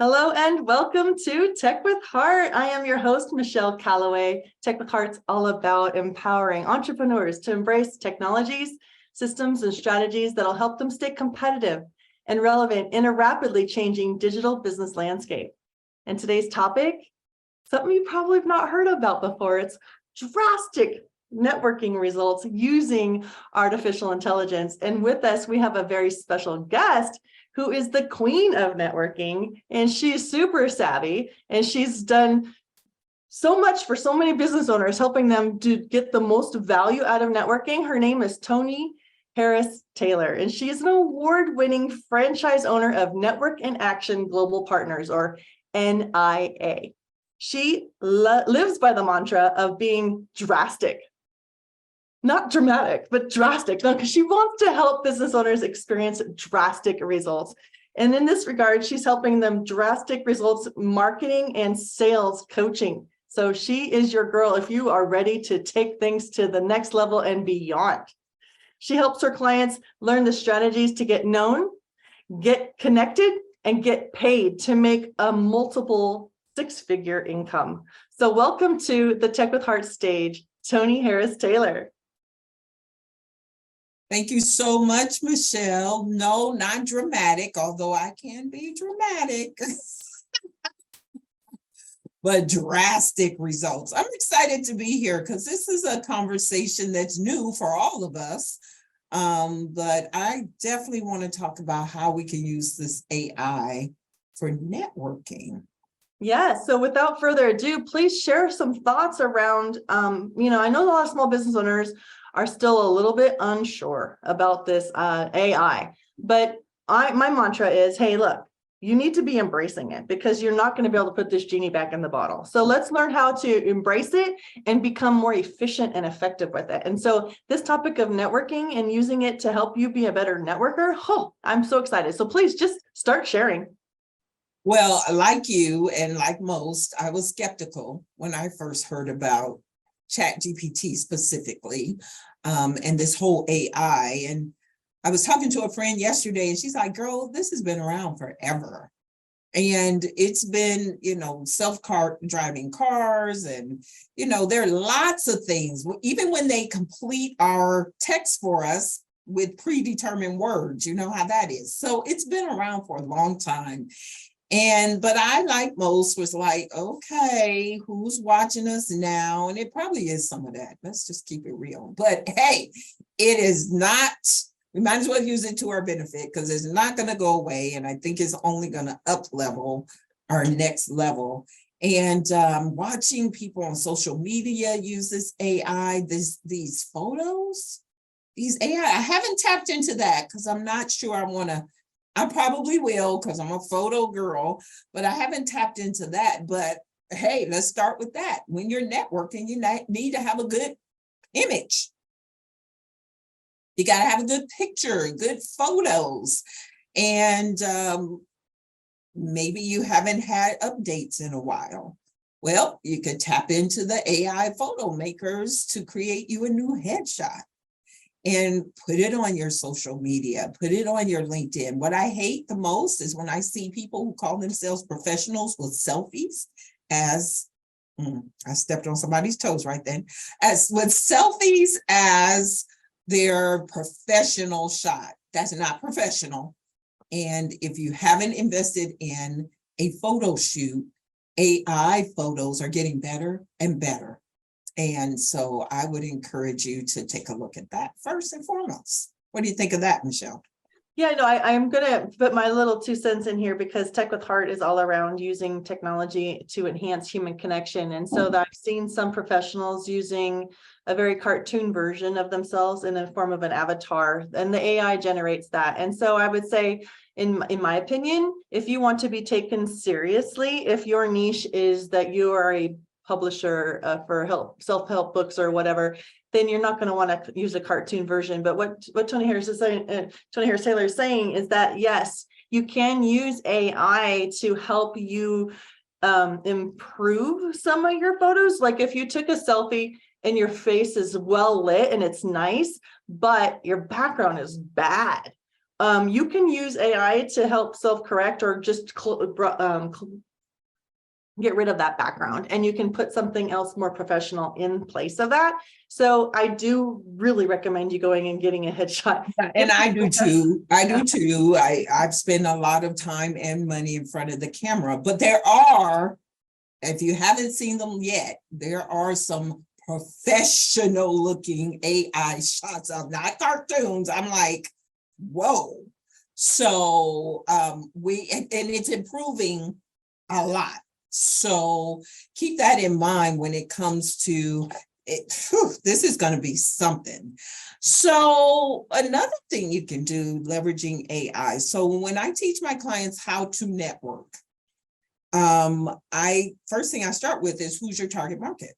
Hello and welcome to Tech with Heart. I am your host, Michelle Calloway. Tech with Heart's all about empowering entrepreneurs to embrace technologies, systems, and strategies that'll help them stay competitive and relevant in a rapidly changing digital business landscape. And today's topic, something you probably have not heard about before, it's drastic networking results using artificial intelligence. And with us, we have a very special guest who is the queen of networking, and she's super savvy, and she's done so much for so many business owners, helping them to get the most value out of networking. Her name is Toni Harris Taylor, and she's an award-winning franchise owner of Network in Action Global Partners, or NIA. She lives by the mantra of being drastic. Not dramatic, but drastic, because she wants to help business owners experience drastic results. And in this regard, she's helping them drastic results marketing and sales coaching. So she is your girl if you are ready to take things to the next level and beyond. She helps her clients learn the strategies to get known, get connected, and get paid to make a multiple six-figure income. So welcome to the Tech with Heart stage, Toni Harris Taylor. Thank you so much, Michelle. No, not dramatic, although I can be dramatic, but drastic results. I'm excited to be here because this is a conversation that's new for all of us. But I definitely want to talk about how we can use this AI for networking. Yeah, so without further ado, please share some thoughts around, I know a lot of small business owners are still a little bit unsure about this AI, but my mantra is, hey, look, you need to be embracing it because you're not going to be able to put this genie back in the bottle. So let's learn how to embrace it and become more efficient and effective with it. And so this topic of networking and using it to help you be a better networker, I'm so excited. So please just start sharing. Well, like you and like most, I was skeptical when I first heard about ChatGPT specifically, and this whole AI. And I was talking to a friend yesterday and she's like, girl, this has been around forever. And it's been, self-driving cars and, there are lots of things, even when they complete our text for us with predetermined words, you know how that is. So it's been around for a long time. But I, like most, was like, okay, who's watching us now? And it probably is some of that. Let's just keep it real. But hey, it is not, we might as well use it to our benefit because it's not going to go away. And I think it's only going to up level our next level. And watching people on social media use this AI, these photos, these AI, I haven't tapped into that because I'm not sure I want to. I probably will because I'm a photo girl, but I haven't tapped into that. But hey, let's start with that. When you're networking, you need to have a good image. You got to have a good picture, good photos. And maybe you haven't had updates in a while. Well, you could tap into the AI photo makers to create you a new headshot. And put it on your social media, put it on your LinkedIn. What I hate the most is when I see people who call themselves professionals with selfies I stepped on somebody's toes right then, with selfies as their professional shot. That's not professional. And if you haven't invested in a photo shoot, AI photos are getting better and better. And so I would encourage you to take a look at that first and foremost. What do you think of that, Michelle? Yeah, no, I'm going to put my little 2 cents in here because Tech with Heart is all around using technology to enhance human connection. And so I've seen some professionals using a very cartoon version of themselves in the form of an avatar, and the AI generates that. And so I would say, in my opinion, if you want to be taken seriously, if your niche is that you are a publisher for self-help books or whatever, then you're not going to want to use a cartoon version. But what Toni Harris is saying, Toni Harris Taylor is saying is that yes, you can use AI to help you improve some of your photos. Like if you took a selfie and your face is well lit and it's nice, but your background is bad, you can use AI to help self-correct or just get rid of that background, and you can put something else more professional in place of that. So I do really recommend you going and getting a headshot. And I do too. I've spent a lot of time and money in front of the camera, but there are, if you haven't seen them yet, there are some professional looking AI shots of not cartoons. I'm like, whoa. So and it's improving a lot. So keep that in mind when it comes to it. Whew, this is going to be something. So another thing you can do leveraging AI. So when I teach my clients how to network, first thing I start with is, who's your target market?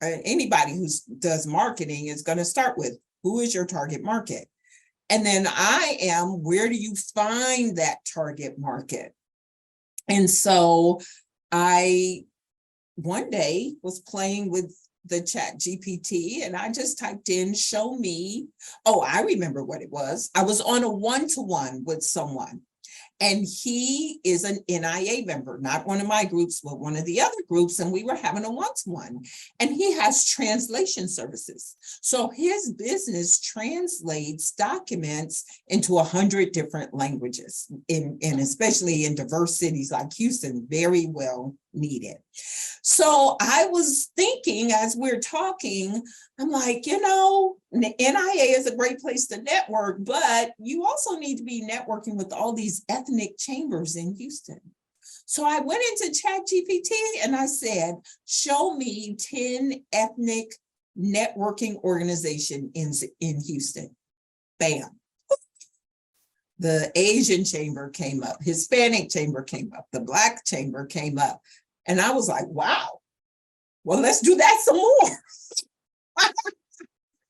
Anybody who does marketing is going to start with, who is your target market? And then where do you find that target market? And so I one day was playing with the chat GPT and I just typed in, show me. Oh, I remember what it was. I was on a one-to-one with someone, and he is an NIA member, not one of my groups, but one of the other groups. And we were having a one-to-one, and he has translation services. So his business translates documents into 100 different languages, and especially in diverse cities like Houston, very well needed. So I was thinking as we're talking, I'm like, NIA is a great place to network, but you also need to be networking with all these ethnic chambers in Houston. So I went into ChatGPT and I said, show me 10 ethnic networking organizations in Houston. Bam. The Asian chamber came up, Hispanic chamber came up, the Black chamber came up. And I was like, wow, well, let's do that some more.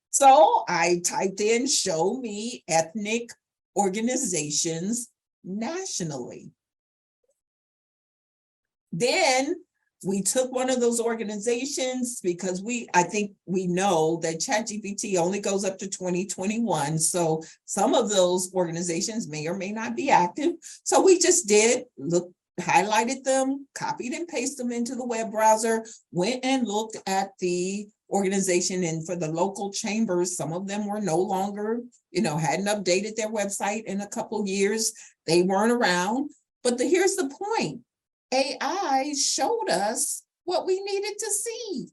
So I typed in, show me ethnic organizations nationally. Then we took one of those organizations, because I think we know that ChatGPT only goes up to 2021. So some of those organizations may or may not be active. So we just highlighted them, copied and pasted them into the web browser, went and looked at the organization, and for the local chambers, some of them were no longer, hadn't updated their website in a couple of years. They weren't around. But here's the point. AI showed us what we needed to see.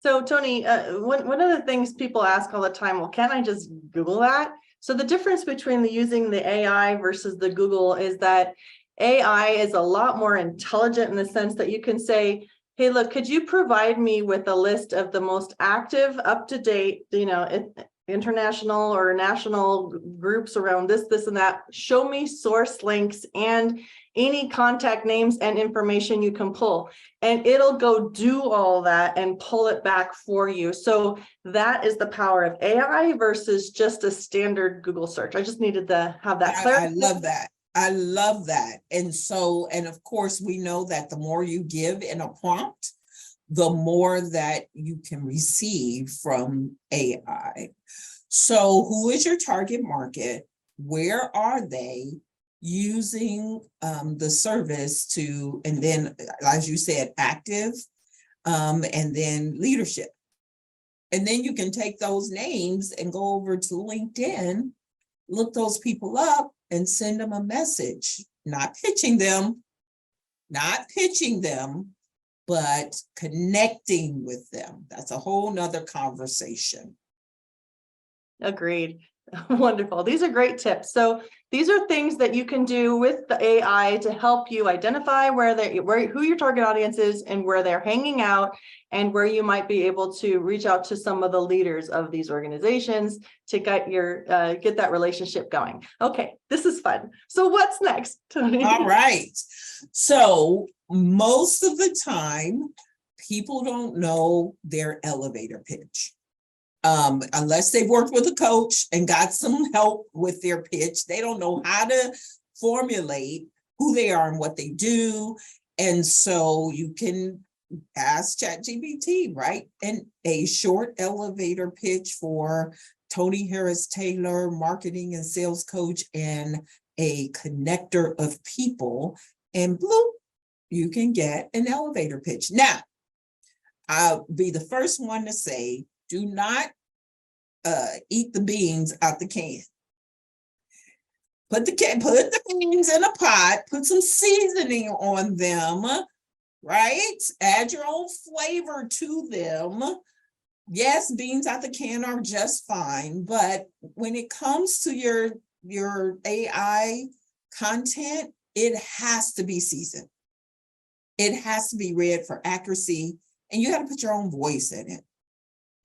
So Toni, one of the things people ask all the time, well, can't I just Google that? So the difference between using the AI versus the Google is that AI is a lot more intelligent in the sense that you can say, hey, look, could you provide me with a list of the most active, up-to-date, international or national groups around this, and that. Show me source links and any contact names and information you can pull. And it'll go do all that and pull it back for you. So that is the power of AI versus just a standard Google search. I just needed to have that clarity. I love that. I love that. And of course, we know that the more you give in a prompt, the more that you can receive from AI. So who is your target market? Where are they using the service to, and then, as you said, active, and then leadership. And then you can take those names and go over to LinkedIn, look those people up, and send them a message, not pitching them, but connecting with them. That's a whole nother conversation. Agreed. Wonderful. These are great tips. So these are things that you can do with the AI to help you identify who your target audience is and where they're hanging out, and where you might be able to reach out to some of the leaders of these organizations to get that relationship going. Okay, this is fun. So what's next, Toni? All right. So most of the time, people don't know their elevator pitch. Unless they've worked with a coach and got some help with their pitch, they don't know how to formulate who they are and what they do. And so you can ask ChatGPT, right? And a short elevator pitch for Toni Harris Taylor, marketing and sales coach, and a connector of people, and bloop, you can get an elevator pitch. Now, I'll be the first one to say, do not eat the beans out the can. Put the beans in a pot, put some seasoning on them, right? Add your own flavor to them. Yes, beans out the can are just fine, but when it comes to your AI content, it has to be seasoned. It has to be read for accuracy, and you got to put your own voice in it.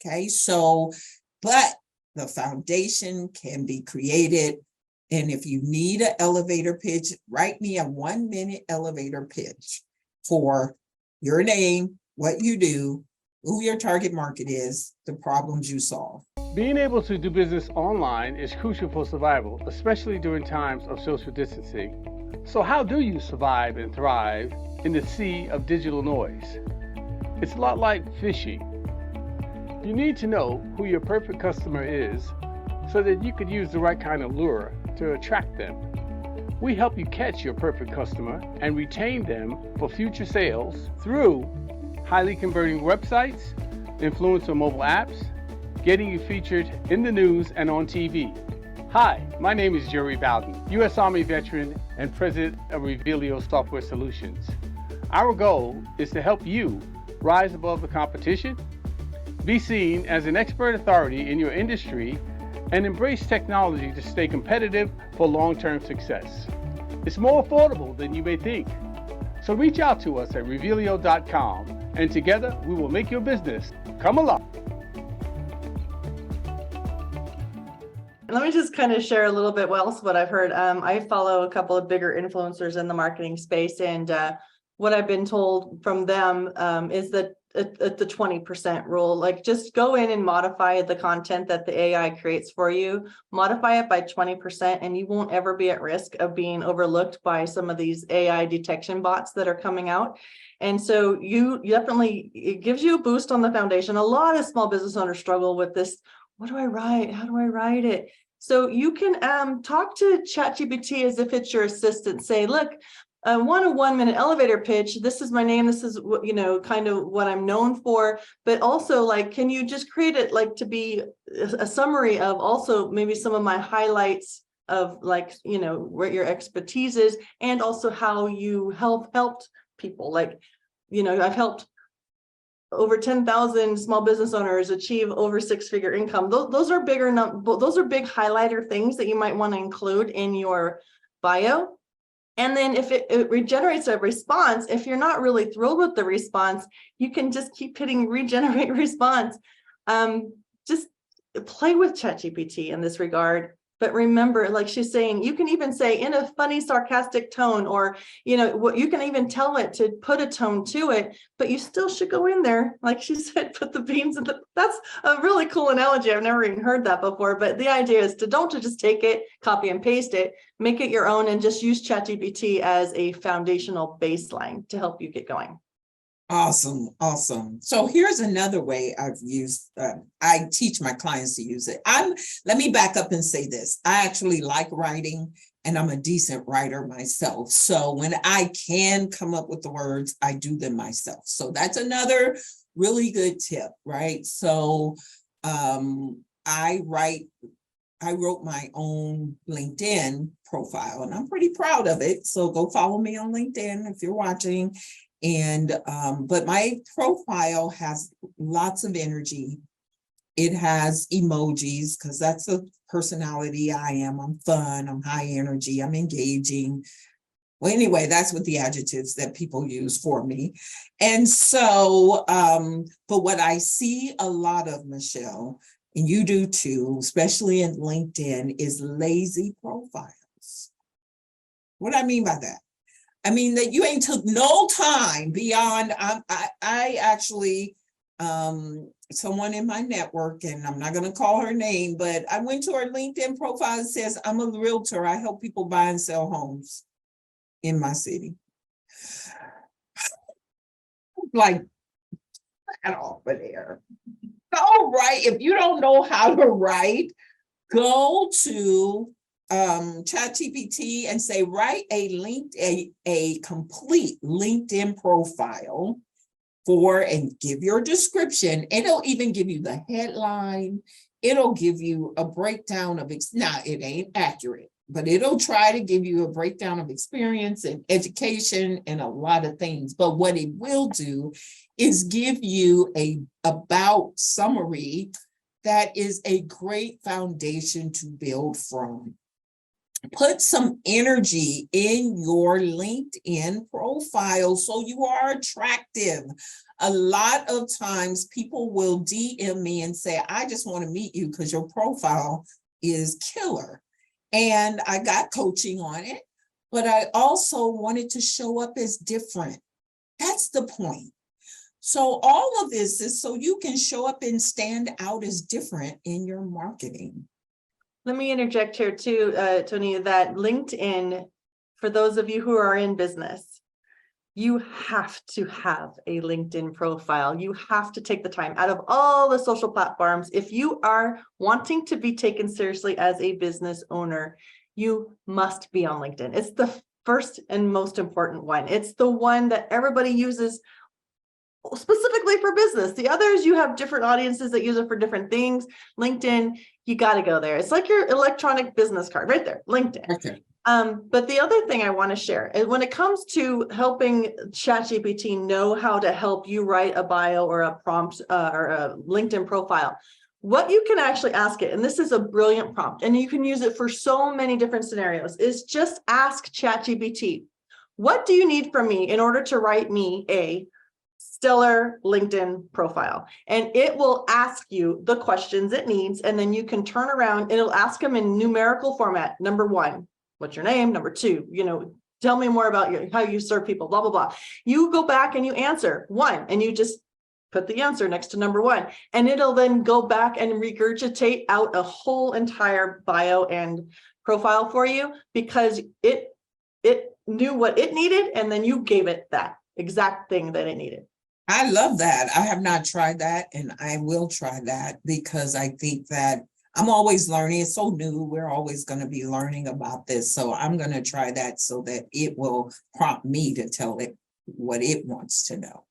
Okay, so, but the foundation can be created. And if you need an elevator pitch, write me a 1-minute elevator pitch for your name, what you do, who your target market is, the problems you solve. Being able to do business online is crucial for survival, especially during times of social distancing. So how do you survive and thrive in the sea of digital noise? It's a lot like fishing. You need to know who your perfect customer is so that you could use the right kind of lure to attract them. We help you catch your perfect customer and retain them for future sales through highly converting websites, influencer mobile apps, getting you featured in the news and on TV. Hi, my name is Jerry Bowden, U.S. Army veteran and president of Revelio Software Solutions. Our goal is to help you rise above the competition, be seen as an expert authority in your industry, and embrace technology to stay competitive for long-term success. It's more affordable than you may think. So reach out to us at revelio.com, and together we will make your business come alive. Let me just kind of share a little bit what I've heard. I follow a couple of bigger influencers in the marketing space, and what I've been told from them is that at the 20% rule, like just go in and modify the content that the AI creates for you, modify it by 20%, and you won't ever be at risk of being overlooked by some of these AI detection bots that are coming out. And so you definitely, it gives you a boost on the foundation. A lot of small business owners struggle with this. What do I write? How do I write it? So you can talk to ChatGPT as if it's your assistant. Say, look, I want a 1-minute elevator pitch. This is my name. This is what, kind of what I'm known for. But also, like, can you just create it like to be a summary of also maybe some of my highlights of, like, where your expertise is, and also how you helped people. Like, I've helped over 10,000 small business owners achieve over 6-figure income. Those are big highlighter things that you might want to include in your bio. And then if it regenerates a response, if you're not really thrilled with the response, you can just keep hitting regenerate response. Just play with ChatGPT in this regard. But remember, like she's saying, you can even say in a funny, sarcastic tone, or, what you can even tell it to put a tone to it, but you still should go in there. Like she said, put the beans in that's a really cool analogy. I've never even heard that before, but the idea is to don't just take it, copy and paste it, make it your own, and just use ChatGPT as a foundational baseline to help you get going. Awesome. So here's another way I've used, I teach my clients to use it. Let me back up and say this. I actually like writing, and I'm a decent writer myself. So when I can come up with the words, I do them myself. So that's another really good tip, right? So I wrote my own LinkedIn profile, and I'm pretty proud of it. So go follow me on LinkedIn if you're watching. And, but my profile has lots of energy. It has emojis, because that's the personality I am. I'm fun, I'm high energy, I'm engaging. Well, anyway, that's what the adjectives that people use for me. And so, but what I see a lot of, Michelle, and you do too, especially in LinkedIn, is lazy profiles. What do I mean by that? I mean, that you ain't took no time beyond, I actually, someone in my network, and I'm not going to call her name, but I went to her LinkedIn profile and says, I'm a realtor. I help people buy and sell homes in my city. Like, that over there. Go write. If you don't know how to write, go to ChatGPT and say, write a complete LinkedIn profile for, and give your description. It'll even give you the headline. It'll give you a breakdown of, now it ain't accurate, but it'll try to give you a breakdown of experience and education and a lot of things. But what it will do is give you a about summary that is a great foundation to build from. Put some energy in your LinkedIn profile so you are attractive. A lot of times people will DM me and say, I just want to meet you because your profile is killer. And I got coaching on it, but I also wanted to show up as different. That's the point. So all of this is so you can show up and stand out as different in your marketing. Let me interject here too, Toni, that LinkedIn, for those of you who are in business, you have to have a LinkedIn profile. You have to take the time out of all the social platforms. If you are wanting to be taken seriously as a business owner, you must be on LinkedIn. It's the first and most important one. It's the one that everybody uses specifically for business. The others, you have different audiences that use it for different things. LinkedIn, you got to go there. It's like your electronic business card right there, LinkedIn. Okay. But the other thing I want to share is when it comes to helping ChatGPT know how to help you write a bio or a prompt or a LinkedIn profile, what you can actually ask it, and this is a brilliant prompt, and you can use it for so many different scenarios, is just ask ChatGPT, what do you need from me in order to write me a stellar LinkedIn profile? And it will ask you the questions it needs, and then you can turn around and it'll ask them in numerical format. Number one, what's your name? Number two, tell me more about how you serve people, blah, blah, blah. You go back and you answer one, and you just put the answer next to number one, and it'll then go back and regurgitate out a whole entire bio and profile for you because it knew what it needed, and then you gave it that exact thing that it needed. I love that. I have not tried that, and I will try that because I think that I'm always learning. It's so new. We're always going to be learning about this. So I'm going to try that so that it will prompt me to tell it what it wants to know.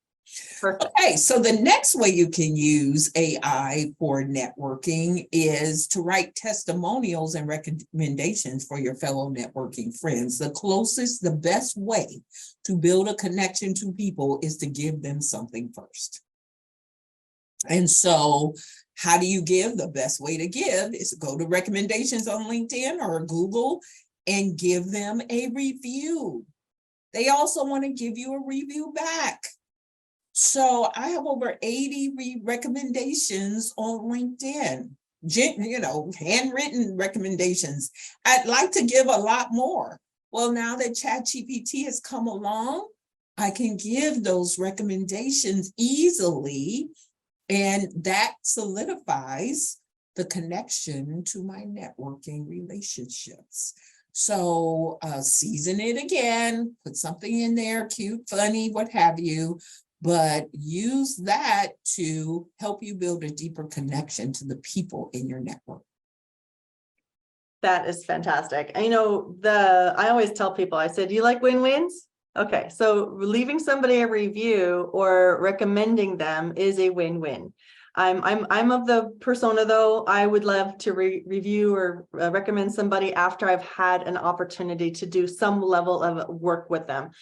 Perfect. Okay, so the next way you can use AI for networking is to write testimonials and recommendations for your fellow networking friends. The best way to build a connection to people is to give them something first. And so how do you give? The best way to give is to go to recommendations on LinkedIn or Google and give them a review. They also want to give you a review back. So I have over 80 recommendations on LinkedIn, handwritten recommendations. I'd like to give a lot more. Well, now that ChatGPT has come along, I can give those recommendations easily, and that solidifies the connection to my networking relationships. So season it again, put something in there, cute, funny, what have you, but use that to help you build a deeper connection to the people in your network. That is fantastic. I always tell people, I said, do you like win-wins? Okay, so leaving somebody a review or recommending them is a win-win. I'm of the persona though, I would love to review or recommend somebody after I've had an opportunity to do some level of work with them.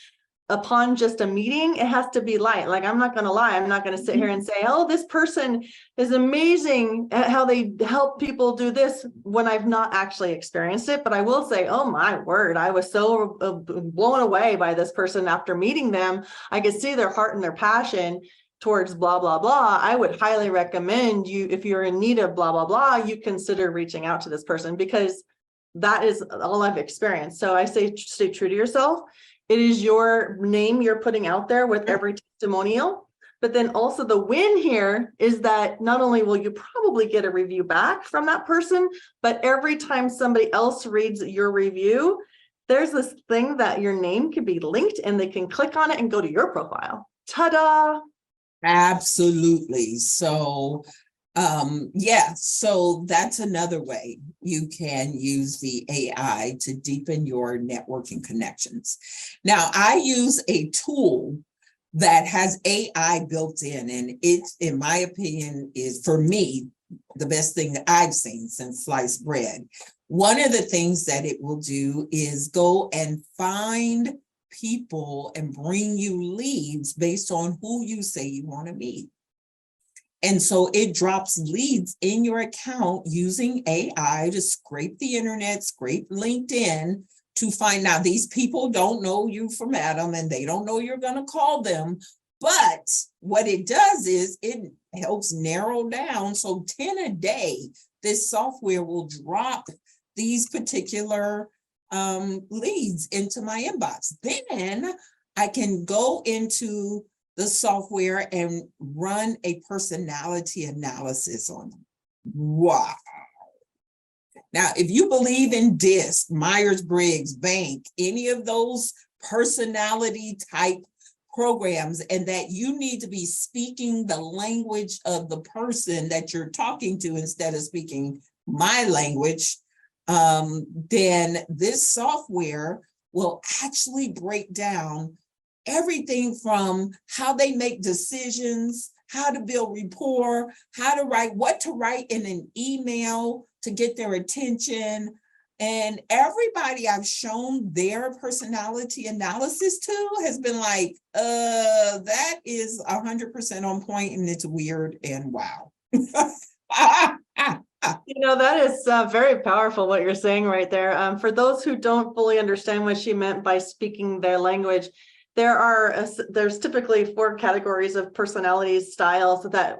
Upon just a meeting, it has to be light. Like, I'm not going to lie. I'm not going to sit here and say, oh, this person is amazing at how they help people do this when I've not actually experienced it. But I will say, oh my word, I was so blown away by this person after meeting them. I could see their heart and their passion towards blah, blah, blah. I would highly recommend you, if you're in need of blah, blah, blah, you consider reaching out to this person because that is all I've experienced. So I say, stay true to yourself. It is your name you're putting out there with every testimonial. But then also the win here is that not only will you probably get a review back from that person, but every time somebody else reads your review, there's this thing that your name can be linked and they can click on it and go to your profile. Ta-da! Absolutely. So, yeah, so that's another way you can use the AI to deepen your networking connections. Now, I use a tool that has AI built in, and it, in my opinion, is, for me, the best thing that I've seen since sliced bread. One of the things that it will do is go and find people and bring you leads based on who you say you want to meet. And so it drops leads in your account using AI to scrape the internet, scrape LinkedIn, to find out these people don't know you from Adam and they don't know you're going to call them. But what it does is it helps narrow down. So 10 a day, this software will drop these particular leads into my inbox. Then I can go into the software and run a personality analysis on them. Wow. Now, if you believe in DISC, Myers-Briggs, Bank, any of those personality type programs, and that you need to be speaking the language of the person that you're talking to instead of speaking my language, then this software will actually break down everything from how they make decisions, how to build rapport, how to write, what to write in an email to get their attention. And everybody I've shown their personality analysis to has been like, that is 100% on point and it's weird and wow. You know, that is very powerful what you're saying right there. For those who don't fully understand what she meant by speaking their language, there's typically 4 categories of personalities, styles that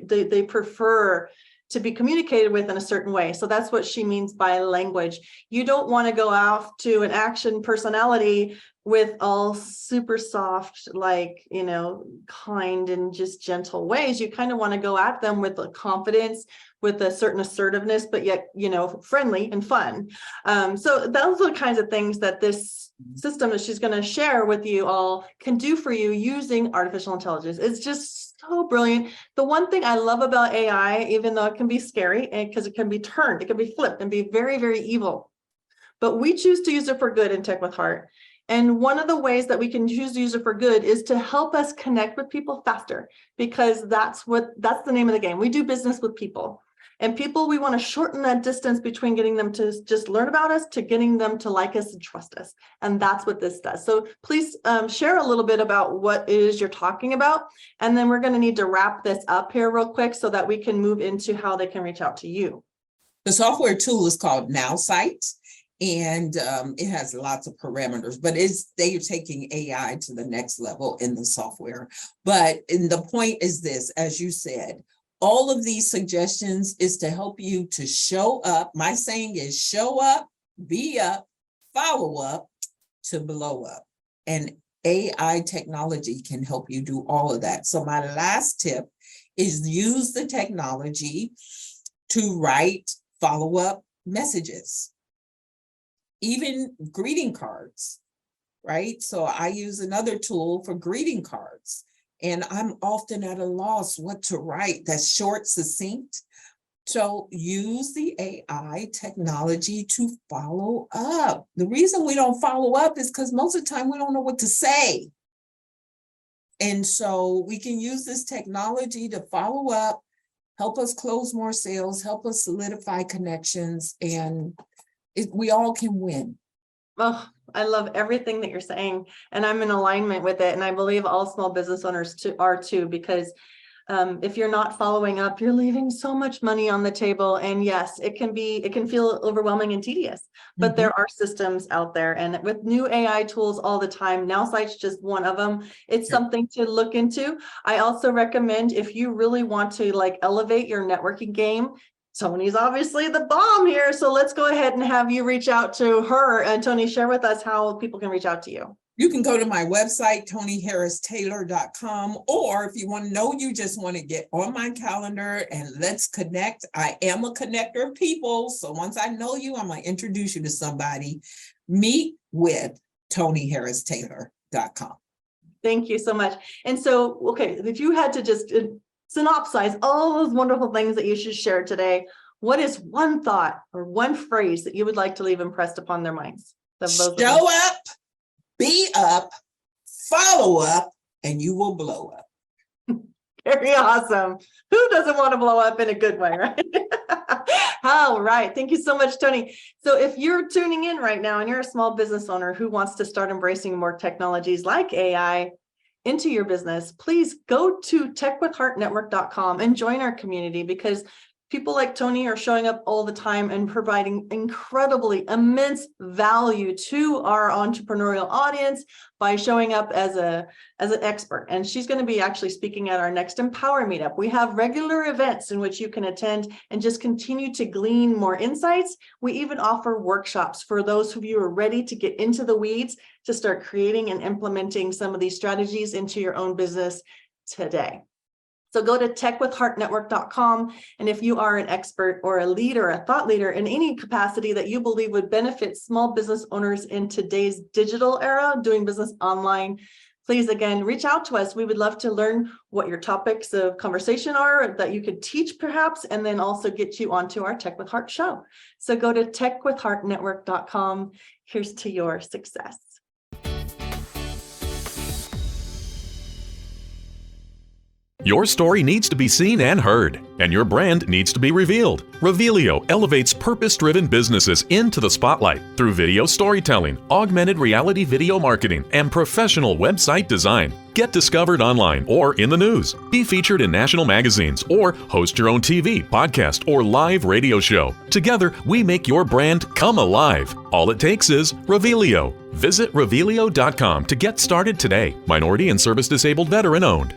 they prefer to be communicated with in a certain way. So that's what she means by language. You don't want to go off to an action personality with all super soft, like, you know, kind and just gentle ways. You kind of want to go at them with a confidence, with a certain assertiveness, but yet, you know, friendly and fun. So those are the kinds of things that this system that she's going to share with you all can do for you using artificial intelligence. It's just so brilliant. The one thing I love about AI, even though it can be scary, and because it can be turned, it can be flipped and be very, very evil, but we choose to use it for good in Tech with Heart. And one of the ways that we can choose to use it for good is to help us connect with people faster, because that's the name of the game. We do business with people. And people, we want to shorten that distance between getting them to just learn about us to getting them to like us and trust us. And that's what this does. So please share a little bit about what it is you're talking about. And then we're going to need to wrap this up here real quick so that we can move into how they can reach out to you. The software tool is called nowsite, and it has lots of parameters, but they're taking AI to the next level in the software. But the point is this, as you said, all of these suggestions is to help you to show up. My saying is show up, be up, follow up, to blow up. And AI technology can help you do all of that. So my last tip is use the technology to write follow-up messages, even greeting cards, right? So I use another tool for greeting cards. And I'm often at a loss what to write that's short, succinct. So use the AI technology to follow up. The reason we don't follow up is because most of the time we don't know what to say. And so we can use this technology to follow up, help us close more sales, help us solidify connections, and we all can win. Oh, I love everything that you're saying, and I'm in alignment with it. And I believe all small business owners are too, because if you're not following up, you're leaving so much money on the table. And yes, it can feel overwhelming and tedious, but there are systems out there, and with new AI tools all the time. Nowsite's just one of them. It's something to look into. I also recommend, if you really want to like elevate your networking game, Toni's obviously the bomb here. So let's go ahead and have you reach out to her. And Toni, share with us how people can reach out to you. You can go to my website, toniharristaylor.com, or if you want to know, you just want to get on my calendar and let's connect. I am a connector of people. So once I know you, I'm going to introduce you to somebody. Meet with toniharristaylor.com. Thank you so much. And so, okay, if you had to just synopsize all those wonderful things that you should share today, what is one thought or one phrase that you would like to leave impressed upon their minds? Show up, be up, follow up, and you will blow up. Very awesome. Who doesn't want to blow up in a good way, right? All right. Thank you so much, Toni. So if you're tuning in right now and you're a small business owner who wants to start embracing more technologies like AI into your business, please go to techwithheartnetwork.com and join our community, because people like Toni are showing up all the time and providing incredibly immense value to our entrepreneurial audience by showing up as an expert. And she's going to be actually speaking at our next Empower Meetup. We have regular events in which you can attend and just continue to glean more insights. We even offer workshops for those of you who are ready to get into the weeds to start creating and implementing some of these strategies into your own business today. So go to techwithheartnetwork.com. And if you are an expert or a leader, a thought leader in any capacity that you believe would benefit small business owners in today's digital era, doing business online, please, again, reach out to us. We would love to learn what your topics of conversation are that you could teach perhaps, and then also get you onto our Tech with Heart show. So go to techwithheartnetwork.com. Here's to your success. Your story needs to be seen and heard, and your brand needs to be revealed. Revealio elevates purpose-driven businesses into the spotlight through video storytelling, augmented reality video marketing, and professional website design. Get discovered online or in the news. Be featured in national magazines or host your own TV, podcast, or live radio show. Together, we make your brand come alive. All it takes is Revealio. Visit Revealio.com to get started today. Minority and service disabled veteran owned.